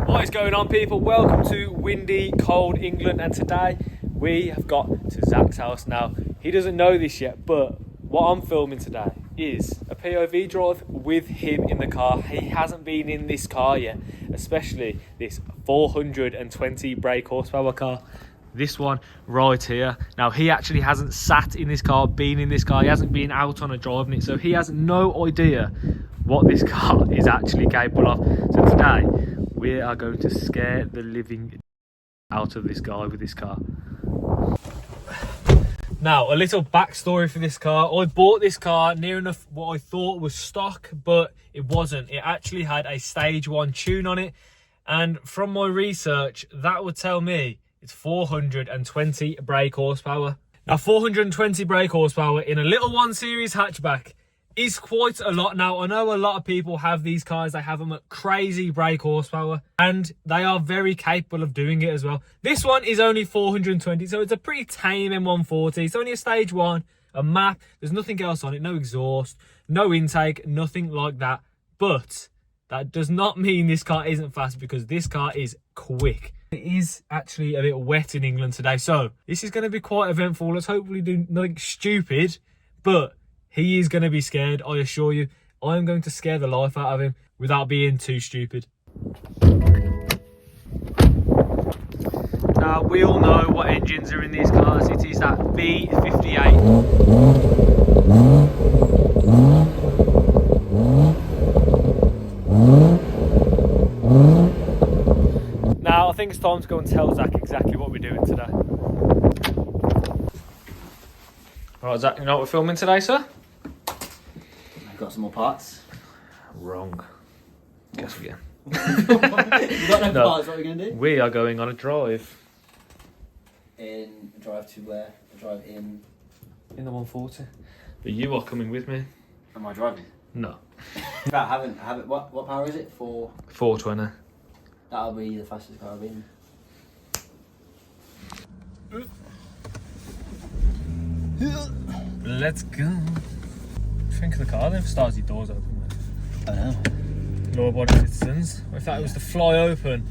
What is going on, people? Welcome to windy, cold England, and today we have got to Zach's house. Now, he doesn't know this yet, but what I'm filming today is a POV drive with him in the car. He hasn't been in this car yet, especially this 420 brake horsepower car. This one right here. Now, he actually hasn't sat in this car, been in this car. He hasn't been out on a drive in it, so he has no idea what this car is actually capable of. So today, we are going to scare the living out of this guy with this car. Now, a little backstory for this car. I bought this car near enough what I thought was stock, but it wasn't. It actually had a stage 1 tune on it. And from my research, that would tell me it's 420 brake horsepower. Now, 420 brake horsepower in a little 1 Series hatchback is quite a lot. Now, I know a lot of people have these cars, they have them at crazy brake horsepower, and they are very capable of doing it as well. This one is only 420, so it's a pretty tame M140. It's only a stage 1, a map, there's nothing else on it, no exhaust, no intake, nothing like that. But that does not mean this car isn't fast, because this car is quick. It is actually a bit wet in England today, so this is going to be quite eventful. Let's hopefully do nothing stupid, but he is going to be scared, I assure you. I am going to scare the life out of him without being too stupid. Now, we all know what engines are in these cars. It is that B58. Now, I think it's time to go and tell Zach exactly what we're doing today. Right, Zach, you know what we're filming today, sir? I've got some more parts. Wrong. Guess again. You've got no parts, what are we going to do? We are going on a drive. A drive to where? A drive in the 140. But you are coming with me. Am I driving? No. I haven't. What power is it? 420. That'll be the fastest car I've been. Let's go. Think of the car then, starts your doors open with. I know. Law-abiding citizens. If that was to fly open.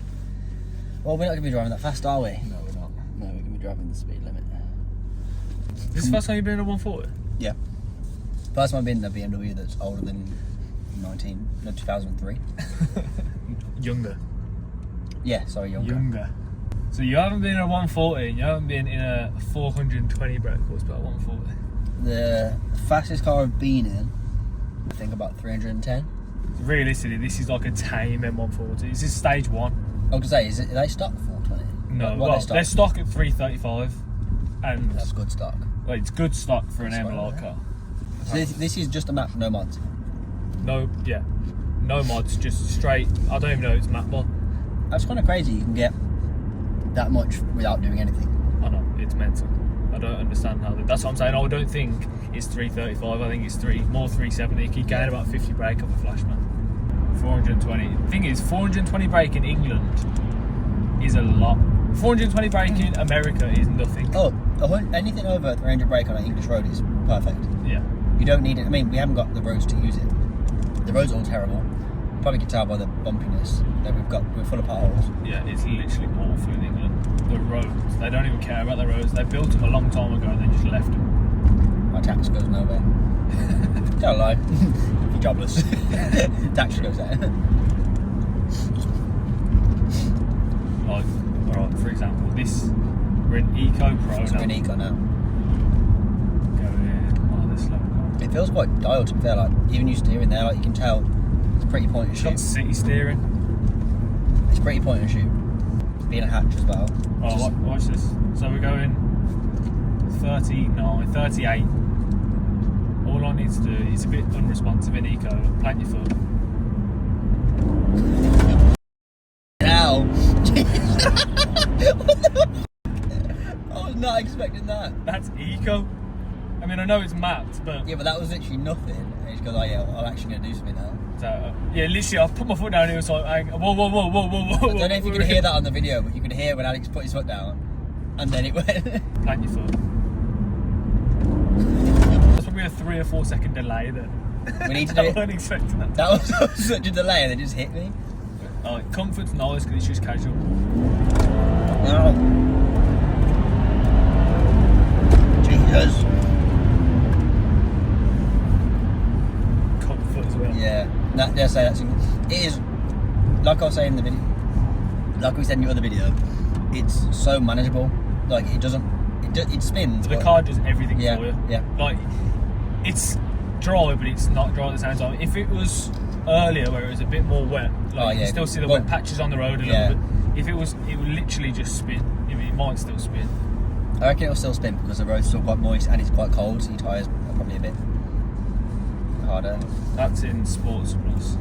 Well, we're not going to be driving that fast, are we? No, we're not. No, we're going to be driving the speed limit. This is the first time you've been in a 140? Yeah. First time I've been in a BMW that's older than 2003. Younger. Yeah, sorry, younger. So you haven't been in a 140 and you haven't been in a 420 brake horsepower 140? The fastest car I've been in, I think about 310. Realistically, this is like a tame M140. This is stage 1. I was going to say, are they stock 420? No, what well, they're stock at 335. And that's good stock. Well, it's good stock for an MLR car. So this is just a map, no mods? No, yeah. No mods, just straight. I don't even know it's map mod. That's kind of crazy. You can get that much without doing anything. I know, it's mental. I don't understand how. That's what I'm saying. I don't think it's 335. I think it's more 370. You keep getting about 50 brake off a Flashman. 420. The thing is, 420 brake in England is a lot. 420 brake in America is nothing. Oh, anything over 300 brake on an English road is perfect. Yeah. You don't need it. I mean, we haven't got the roads to use it. The roads are all terrible. You probably can tell by the bumpiness that we're full of potholes. Yeah, it's literally awful in England. The roads, they don't even care about the roads. They built them a long time ago and they just left them. My tax goes nowhere. Don't lie. You're jobless. Tax goes there. Like, alright, for example, we're in Eco Pro now. We're in Eco now. This slow down. It feels quite dialed, to be fair. Like, even you steering there, like you can tell it's pretty point and shoot. Got city steering. It's pretty point and shoot. Being a hatch as well. Oh, watch this. So we're going 39, 38. All I need to do is a bit unresponsive in Eco. Plant your foot. Ow! I was not expecting that. That's Eco. I mean, I know it's mapped, but... Yeah, but that was literally nothing. And he just goes, oh yeah, I'm actually going to do something now. So, yeah, literally, I put my foot down and it was like, whoa. I don't know if you can hear that on the video, but you could hear when Alex put his foot down. And then it went... Plant your foot. That's probably a 3 or 4 second delay then. We need to do it. I wasn't expecting that. That was such a delay and it just hit me. Comfort's nice because it's just casual. Wow. Jesus. Comfort as well. Yeah. It is, like I was saying in the video, like we said in your other video, it's so manageable. Like it spins. The car does everything yeah, for you. Yeah. Like it's dry, but it's not dry at the same time. If it was earlier where it was a bit more wet, like you can still see the wet patches on the road a little bit. If it would literally just spin. I mean, it might still spin. I reckon it'll still spin because the road's still quite moist and it's quite cold, so your tyres are probably a bit harder. That's in Sports Plus.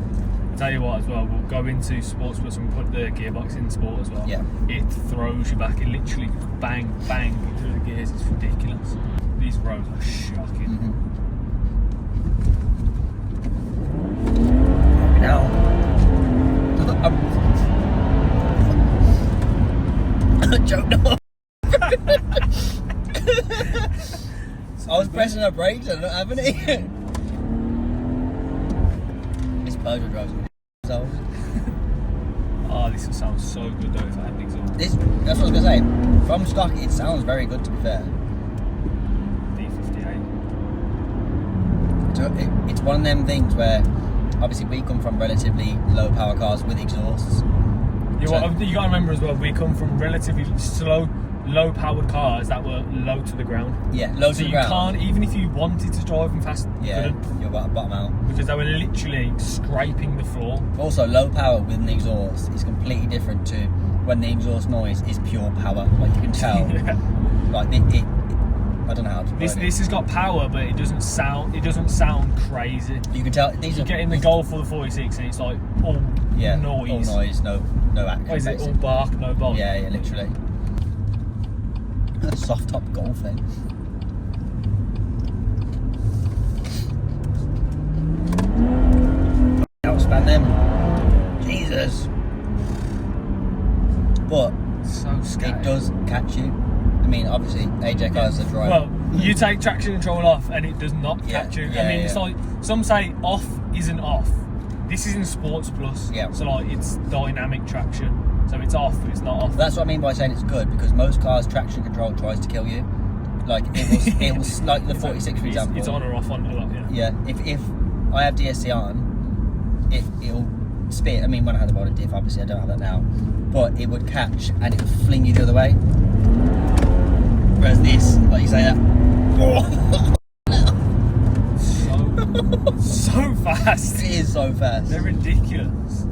I'll tell you what as well, we'll go into Sports Plus and put the gearbox in Sport as well. Yeah. It throws you back, it literally bang, bang through the gears, it's ridiculous. These roads are shocking. Now, I'm choked up. I was pressing her brakes and I don't have any. This Peugeot drives me so. Oh, this would sound so good though if I had exhaust. That's what I was going to say. From stock, it sounds very good to be fair. D58. So it's one of them things where obviously we come from relatively low power cars with exhausts. You got to remember as well, we come from relatively low powered cars that were low to the ground. Yeah, low to the ground. So you can't, even if you wanted to drive them fast, you couldn't. You're bottom out. Because they were literally scraping the floor. Also, low power with an exhaust is completely different to when the exhaust noise is pure power. Like you can tell. Like it I don't know how to put it. This has got power, but it doesn't sound crazy. You can tell these you get in the Golf or the 46 and it's like all noise. All noise, no action. What is it? All bark, no bite. Yeah, literally. A soft top Golf then. Outspan them. Jesus. But so scary. It does catch you. I mean, obviously, AJ cars are driving. Well, you take traction control off and it does not catch you. I mean, it's like, some say off isn't off. This is in Sports Plus. Yeah. So, like, it's dynamic traction. So it's off, but it's not off. That's what I mean by saying it's good, because most cars, traction control tries to kill you. Like, it was like the 46, for example. It's on or off on a lot, yeah. Yeah, if I have DSC on, it'll spit. I mean, when I had the body diff, obviously I don't have that now. But it would catch and it would fling you the other way. Whereas this, like you say that, so fast. It is so fast. They're ridiculous.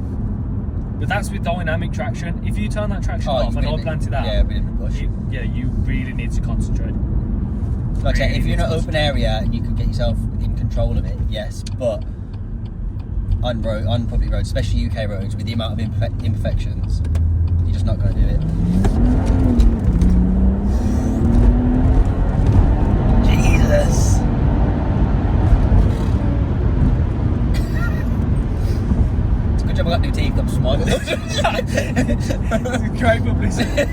But that's with dynamic traction. If you turn that traction off and I planted out, yeah, we didn't push. You really need to concentrate. Like I say, if you're in an open area and you can get yourself in control of it, yes. But on public roads, especially UK roads, with the amount of imperfections, you're just not going to do it. Jesus. It's a good job I got new teeth. I'm smiling. It's great publicity.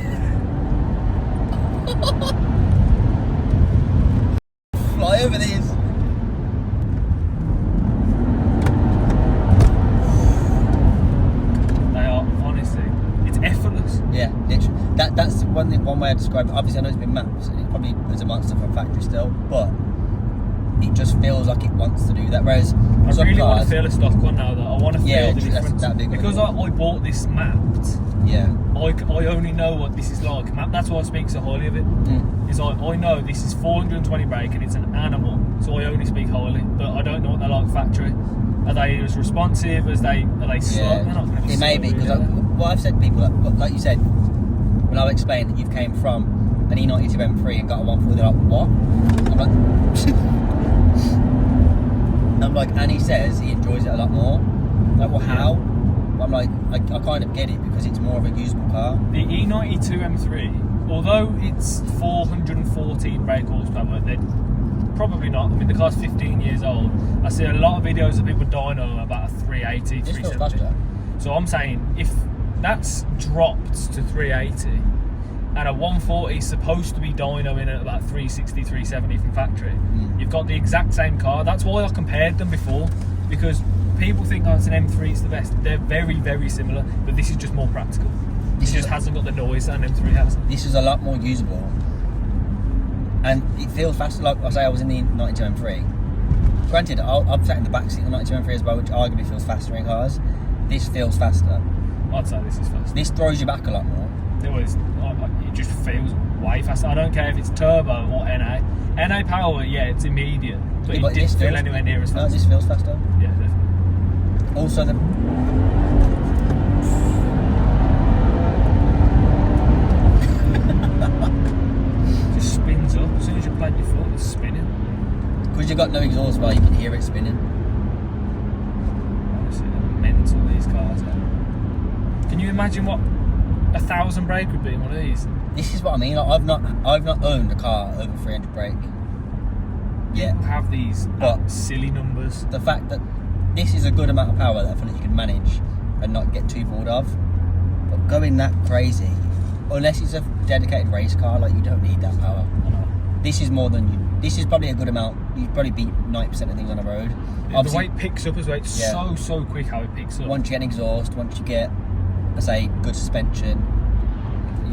Fly over these. They are, honestly, it's effortless. Yeah, literally. That's one way I describe it. Obviously, I know it's been mapped, and it probably is a monster from factory still, but it just feels like it wants to do that. Whereas I really want to feel a stock one now, though. I want to feel the difference. Because I bought this mapped. Yeah. I only know what this is like. That's why I speak so highly of it. It's like, I know this is 420 brake and it's an animal, so I only speak highly. But I don't know what they're like factory. Are they as responsive? Are they slow? Yeah. They're not going to be it may be, because what I've said to people, like you said, when I've explained that you've came from an E92 M3 and got a 140, they're like, what? I'm like, and he says he enjoys it a lot more. Like, well, how? I'm like, I kind of get it, because it's more of a usable car. The E92 M3, although it's 414 brake horsepower, they're probably not. I mean, the car's 15 years old. I see a lot of videos of people dyno about a 380, 370. So I'm saying, if that's dropped to 380, and a 140 is supposed to be dynoing at about 360, 370 from factory, you've got the exact same car. That's why I compared them before, because people think, oh, it's an M3, it's the best. They're very, very similar, but this is just more practical. This just hasn't got the noise that an M3 has. This is a lot more usable, and it feels faster. Like I say, I was in the 92 M3. Granted, I've sat in the back seat of the 92 M3 as well, which arguably feels faster in cars. This feels faster. I'd say this is faster. This throws you back a lot more. It just feels way faster. I don't care if it's turbo or NA. NA power, yeah, it's immediate, but it didn't feel anywhere near as fast. No, this feels faster. Yeah, definitely. Also, just spins up as soon as you plant your foot. It's spinning. because you've got no exhaust bar, you can hear it spinning. Honestly, they're mental, these cars are. Can you imagine what 1,000 brake would be in one of these? This is what I mean. Like, I've not owned a car over 300 brake. Yeah. Have these silly numbers. The fact that this is a good amount of power that I feel like you can manage and not get too bored of. But going that crazy, unless it's a dedicated race car, like, you don't need that power. This is more than you. This is probably a good amount. You'd probably beat 90% of things on the road. Yeah, the way it picks up as well, it's so quick how it picks up. Once you get an exhaust, once you get, I say, good suspension.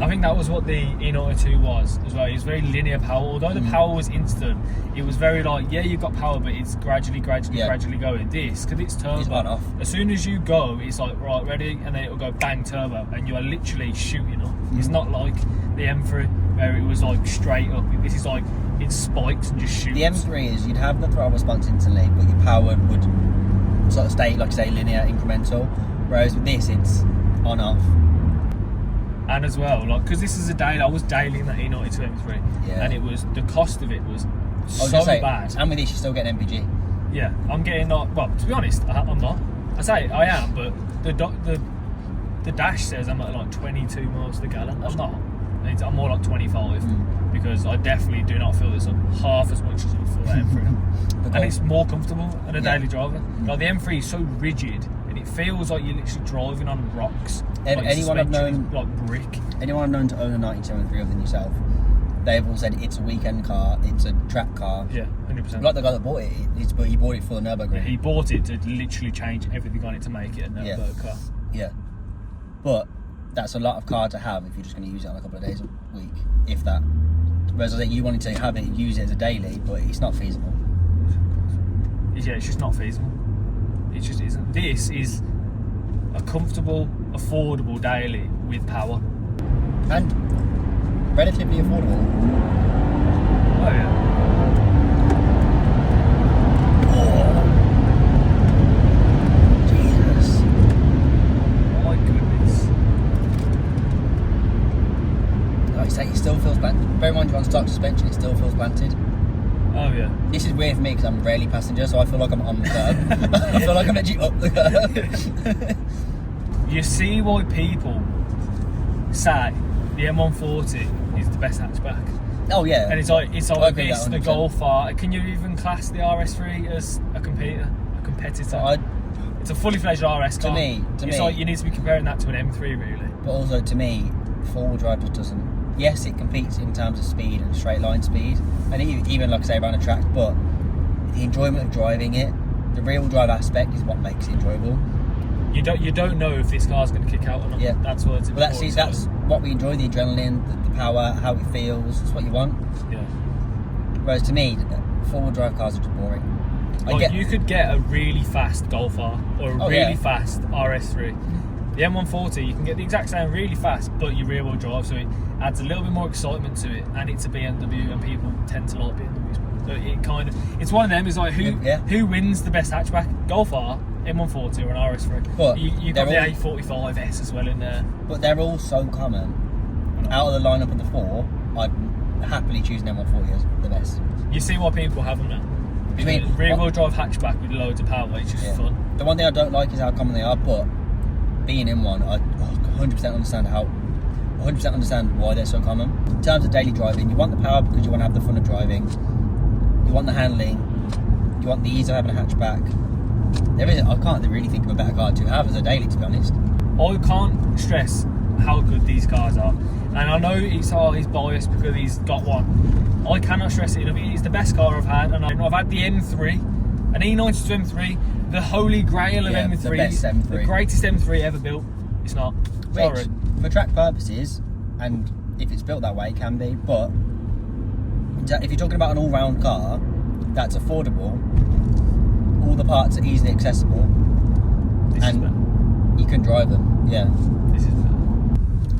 I think that was what the E92 was as well. It was very linear power. Although the power was instant, it was very like, yeah, you've got power, but it's gradually going. This, because it's turbo. It's on off. As soon as you go, it's like, right, ready, and then it'll go bang turbo, and you are literally shooting up. It's not like the M3 where it was like straight up. This is like, it spikes and just shoots. The M3 is, you'd have the throttle response instantly, but your power would sort of stay, like I say, linear, incremental. Whereas with this, it's on off. And as well, like, because this is a daily, I was daily in that E92 M3, and it was, the cost of it was so bad. And with this, you're still getting MPG. Yeah, I'm getting not. Well, to be honest, I'm not. I say I am, but the dash says I'm at like 22 miles per gallon. I'm not. I'm more like 25 because I definitely do not feel this up half as much as a full M3, and it's more comfortable than a daily driver. Like, the M3 is so rigid, and it feels like you're literally driving on rocks. Like, anyone I've known, like brick. Anyone I've known to own a 92 M3 other than yourself, they've all said it's a weekend car, it's a track car. Yeah, 100%. Like the guy that bought it, but he bought it for the Nürburgring. Yeah, he bought it to literally change everything on it to make it a Nürburgring car. Yeah, but that's a lot of car to have if you're just going to use it on a couple of days a week, if that. Whereas I think you wanted to have it, use it as a daily, but it's not feasible. Yeah, it's just not feasible. It just isn't. This is a comfortable, affordable daily with power. And relatively affordable. Oh yeah. Oh, Jesus. Oh my goodness. Like I say, it still feels planted. Bear in mind you're on stock suspension, it still feels planted. Oh yeah. This is weird for me because I'm rarely passenger, so I feel like I'm on the curb. I feel like I'm actually up the curb. You see why people say the M140 is the best hatchback. Oh yeah. And it's like this, the Golf R. Can you even class the RS3 as a competitor? It's a fully fledged RS car. To me, it's like you need to be comparing that to an M3 really. But also to me, four-wheel drive just doesn't. Yes, it competes in terms of speed and straight line speed, and even like I say around a track. But the enjoyment of driving it, the real drive aspect, is what makes it enjoyable. You don't know if this car's going to kick out or not. Yeah, that's what it's important. Well, that's what we enjoy: the adrenaline, the power, how it feels. That's what you want. Yeah. Whereas to me, four-wheel drive cars are just boring. You could get a really fast Golf R or a really fast RS3. The M140, you can get the exact same really fast, but your rear-wheel drive, so it adds a little bit more excitement to it, and it's a BMW, and people tend to like BMWs. So it's one of them. Is like who wins the best hatchback? Golf R, M140, or an RS3? But you got the A45S as well in there. But they're all so common. Out of the lineup of the four, I'd happily choose an M140 as the best. You see why people have them now. I mean, rear-wheel drive hatchback with loads of power, it's just fun. The one thing I don't like is how common they are, but being in one, I 100% understand why they're so common. In terms of daily driving, you want the power because you want to have the fun of driving. You want the handling. You want the ease of having a hatchback. I can't really think of a better car to have as a daily, to be honest. I can't stress how good these cars are. And I know he's biased because he's got one. I cannot stress it enough. It's the best car I've had, and I've had the M3, An E92 M3, the holy grail of M3. The best M3. The greatest M3 ever built. It's not. Sorry. Which, for track purposes, and if it's built that way, it can be, but if you're talking about an all-round car that's affordable, all the parts are easily accessible, and you can drive them. Yeah. This is better.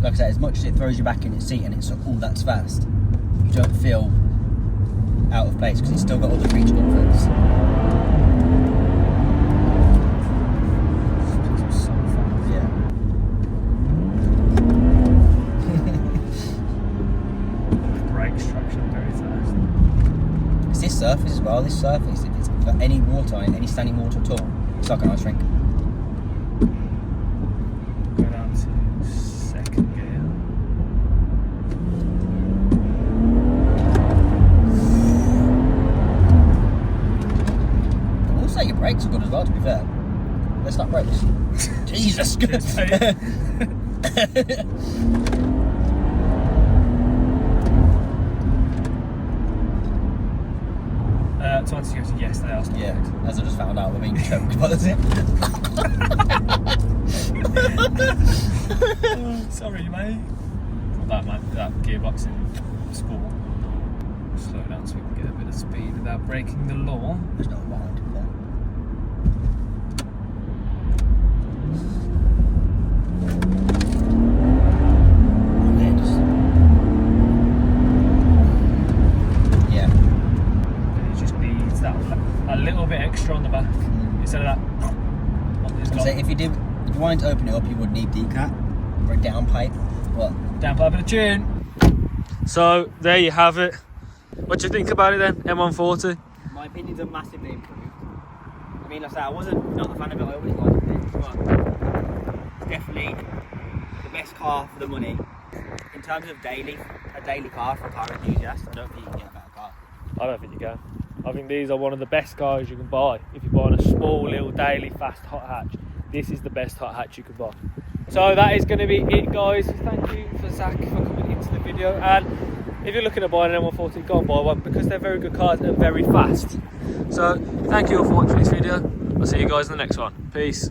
Like I said, as much as it throws you back in its seat and it's all that's fast, you don't feel out of place because it's still got all the creature comforts. So fast. Yeah. Brakes, traction, very fast. It's this surface as well. This surface, if it's got any water on it, any standing water at all, it's like an ice rink. Go down to second gear. I will say your brakes are good as well, to be fair. Let's not brakes. Jesus, good. To answer your question, yes, they are still Yeah, brakes. as I just found out, we're being choked by the zip. Sorry, mate. Put that gearbox in school. Slow down so we can get a bit of speed without breaking the law. There's no behind it there. Yeah. It just needs that a little bit extra on the back instead of that. So if you wanted to open it up, you would need decat or a down pipe. What? Down pipe and a tune. So there you have it. What do you think about it then, M140? My opinions are massively improved. I mean, like I said, I wasn't not a fan of it. I always liked it, but it's definitely the best car for the money. In terms of a daily car for a car enthusiast, I don't think you can get a better car. I don't think you can. I think these are one of the best cars you can buy. If you're buying a small little daily fast hot hatch, this is the best hot hatch you can buy. So that is going to be it, guys. Thank you for Zach for coming into the video, and if you're looking to buy an M140, go and buy one because they're very good cars and very fast. So thank you all for watching this video. I'll see you guys in the next one. Peace.